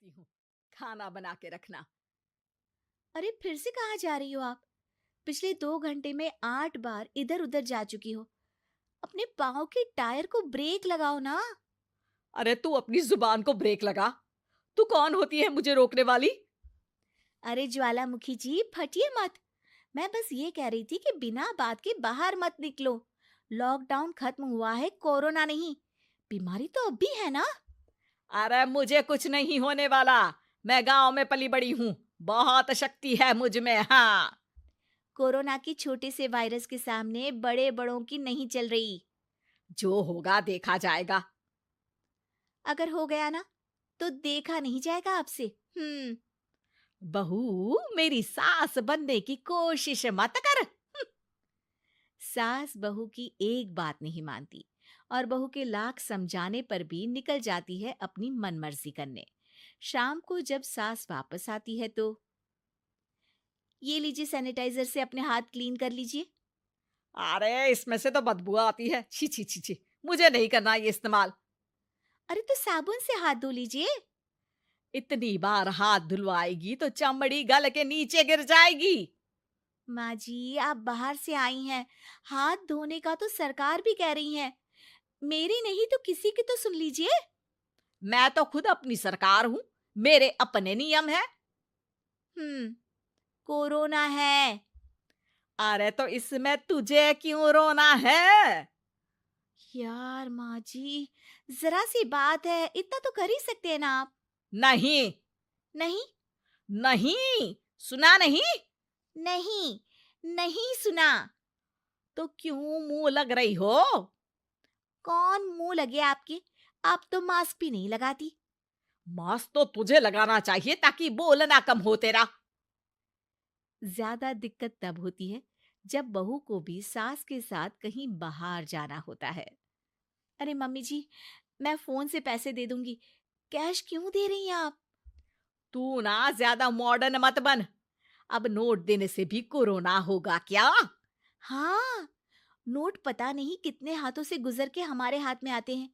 जाती हूँ। खाना बना के रखना। अरे फिर से कहाँ जा रही हो आप? पिछले 2 घंटे में 8 बार इधर उधर जा चुकी हो। अपने पाँव के टायर को ब्रेक लगाओ ना। अरे तू अपनी जुबान को ब्रेक लगा। तू कौन होती है मुझे रोकने वाली? अरे ज्वालामुखी जी, फटिए मत। मैं बस ये कह रही थी कि बिना बात के बाहर मत निकलो। लॉकडाउन खत्म हुआ है, कोरोना नहीं। बीमारी तो अब भी है ना। अरे मुझे कुछ नहीं होने वाला। मैं गांव में पली बड़ी हूँ। बहुत शक्ति है मुझ में। हाँ। कोरोना की छोटे से वायरस के सामने बड़े बड़ों की नहीं चल रही। जो होगा देखा जाएगा। अगर हो गया ना, तो देखा नहीं जाएगा आपसे। बहू, मेरी सास बनने की कोशिश मत कर। सास बहू की एक बात नहीं मानती और बहू के लाख समझाने पर भी निकल जाती है अपनी मनमर्जी करने। शाम को जब सास वापस आती है तो, ये लीजिए सैनिटाइजर से अपने हाथ क्लीन कर लीजिए। अरे इसमें से तो बदबू आती है। छी छी छी छी। मुझे नहीं करना ये इस्तेमाल। अरे तो साबुन से हाथ धो लीजिए। इतनी बार हाथ धुलवाएगी तो चमड़ी गल के नीचे गिर जाएगी। माँ जी, आप बाहर से आई हैं, हाथ धोने का तो सरकार भी कह रही है। मेरी नहीं तो किसी की तो सुन लीजिए। मैं तो खुद अपनी सरकार हूँ। मेरे अपने नियम है। हम्म कोरोना है। अरे तो इसमें तुझे क्यों रोना है? यार माँ जी, जरा सी बात है, इतना तो कर ही सकते हैं ना आप। नहीं। नहीं। नहीं। सुना नहीं? नहीं। नहीं सुना। तो क्यों मुंह लग रही हो? कौन मुंह लगे आपके? आप तो मास्क भी नहीं लगाती। मास्क तो तुझे लगाना चाहिए ताकि बोलना कम हो तेरा। ज्यादा दिक्कत तब होती है जब बहू को भी सास के साथ कहीं बाहर जाना होता है। अरे मम्मी जी, मैं फोन से पैसे दे दूंगी। कैश क्यों दे रही हैं आप? तू ना ज्यादा मॉडर्न मत बन। अब नोट देने से भी कोरोना होगा क्या? हाँ, नोट पता नहीं कितने हाथों से गुजर के हमारे हाथ में आते हैं,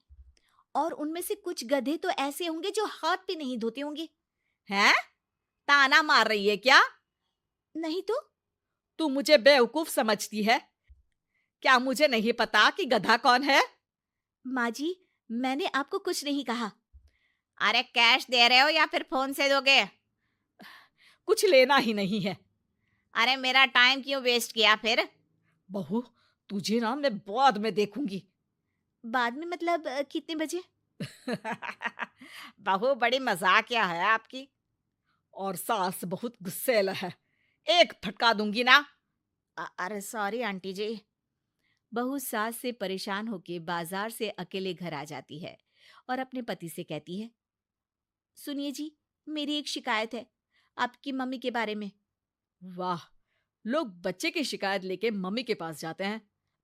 और उनमें से कुछ गधे तो ऐसे होंगे जो हाथ भी नहीं धोते होंगे। हैं? ताना मार रही है क्या? नहीं तो। तू मुझे बेवकूफ समझती है? क्या मुझे नहीं पता कि गधा कौन है? माँ जी, मैंने आपको कुछ नहीं कहा। अरे कैश दे रहे हो या फिर फोन से दोगे? कुछ लेना ही नहीं है। अरे मेरा टाइम क्यों वेस्ट किया फिर? बहू, तुझे ना मैं बाद में देखूंगी। बाद में मतलब कितने बजे? बहू बड़ी मजाकिया है आपकी। और सास बहुत गुस्सेल है। एक फटका दूंगी ना। अरे सॉरी आंटी जी। बहू सास से परेशान होके बाजार से अकेले घर आ जाती है और अपने पति से कहती है, सुनिए जी, मेरी एक शिकायत है आपकी मम्मी के बारे में। वाह, लोग बच्चे की शिकायत लेके मम्मी के पास जाते हैं।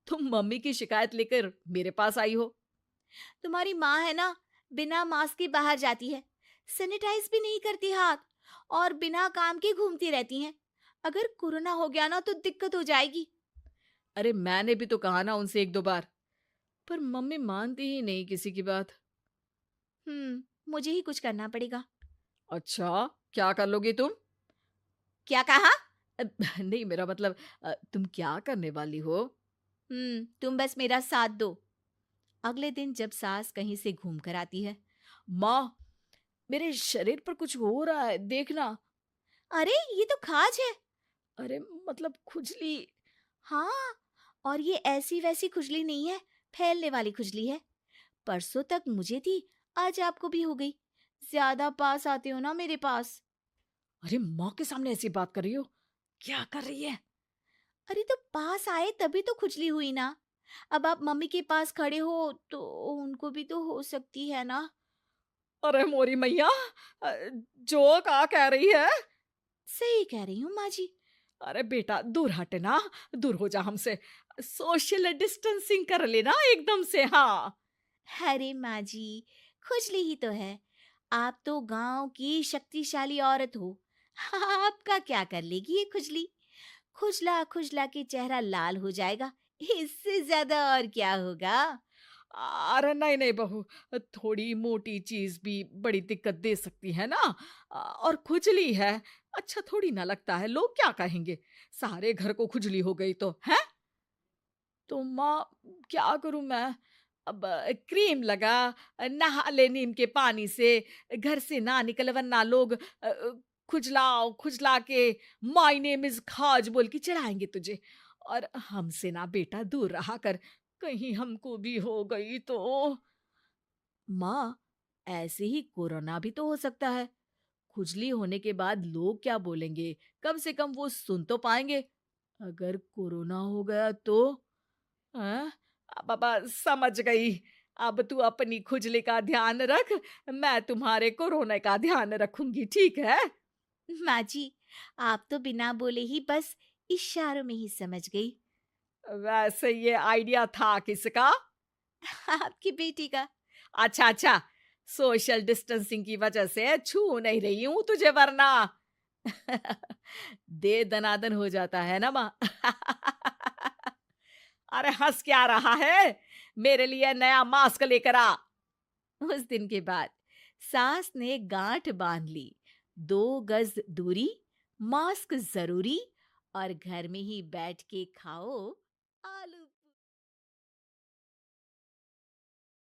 तुम मम्मी की शिकायत लेकर मेरे पास आई हो। तुम्हारी माँ है ना, बिना मास्क के बाहर जाती है, सैनिटाइज भी नहीं करती हाथ, और बिना काम के घूमती रहती हैं। अगर कोरोना हो गया ना तो दिक्कत हो जाएगी। अरे मैंने भी तो कहा ना उनसे एक दो बार, पर मम्मी मानती ही नहीं किसी की बात। मुझे ही कुछ करना पड़ेगा। अच्छा, क्या कर लोगी तुम? क्या कहा? नहीं, मेरा मतलब तुम क्या करने वाली हो? तुम बस मेरा साथ दो। अगले दिन जब सास कहीं से घूम कर आती है, माँ, मेरे शरीर पर कुछ हो रहा है, देखना। अरे ये तो खाज है। अरे मतलब खुजली। हाँ, और ये ऐसी वैसी खुजली नहीं है, फैलने वाली खुजली है। परसों तक मुझे थी, आज आपको भी हो गई। ज्यादा पास आते हो ना मेरे पास। अरे माँ के सामने ऐसी बात कर रही हो? क्या कर रही है? अरे तो पास आए तभी तो खुजली हुई ना। अब आप मम्मी के पास खड़े हो तो उनको भी तो हो सकती है ना। अरे मोरी मैया, अ, जो का कह रही है? सही कह रही हूँ माँ जी। अरे बेटा दूर हट ना। दूर हो जा हमसे। सोशल डिस्टेंसिंग कर लेना एकदम से। हाँ। अरे माँ जी, खुजली ही तो है। आप तो गांव की शक्तिशाली औरत हो। आपका क्या कर लेगी ये खुजली? खुजला खुजला के चेहरा लाल हो जाएगा, इससे ज्यादा और क्या होगा? अरे नहीं नहीं बहू, थोड़ी मोटी चीज भी बड़ी दिक्कत दे सकती है ना। और खुजली है, अच्छा थोड़ी ना लगता है, लोग क्या कहेंगे, सारे घर को खुजली हो गई तो है। तो माँ, क्या करूं मैं? अब क्रीम लगा, नहा ले नीम के पानी से, घर से ना निकल वरना लोग खुजलाओ खुजला के माय नेम इज खाज बोल के चढ़ाएंगे तुझे। और हमसे ना बेटा दूर रहा कर, कहीं हमको भी हो गई तो। माँ, ऐसे ही कोरोना भी तो हो सकता है। खुजली होने के बाद लोग क्या बोलेंगे, कम से कम वो सुन तो पाएंगे। अगर कोरोना हो गया तो? हाँ, बाबा समझ गई। अब तू अपनी खुजली का ध्यान रख, मैं तुम्हारे कोरोना का ध्यान रखूंगी, ठीक है? माँ जी, आप तो बिना बोले ही बस इशारों में ही समझ गई। वैसे ये आइडिया था किसका? आपकी बेटी का। अच्छा अच्छा, सोशल डिस्टेंसिंग की वजह से छू नहीं रही हूं तुझे वरना। दे दनादन हो जाता है ना माँ। अरे हंस क्या रहा है, मेरे लिए नया मास्क लेकर आ। उस दिन के बाद सास ने गांठ बांध ली। 2 गज दूरी, मास्क जरूरी, और घर में ही बैठ के खाओ आलू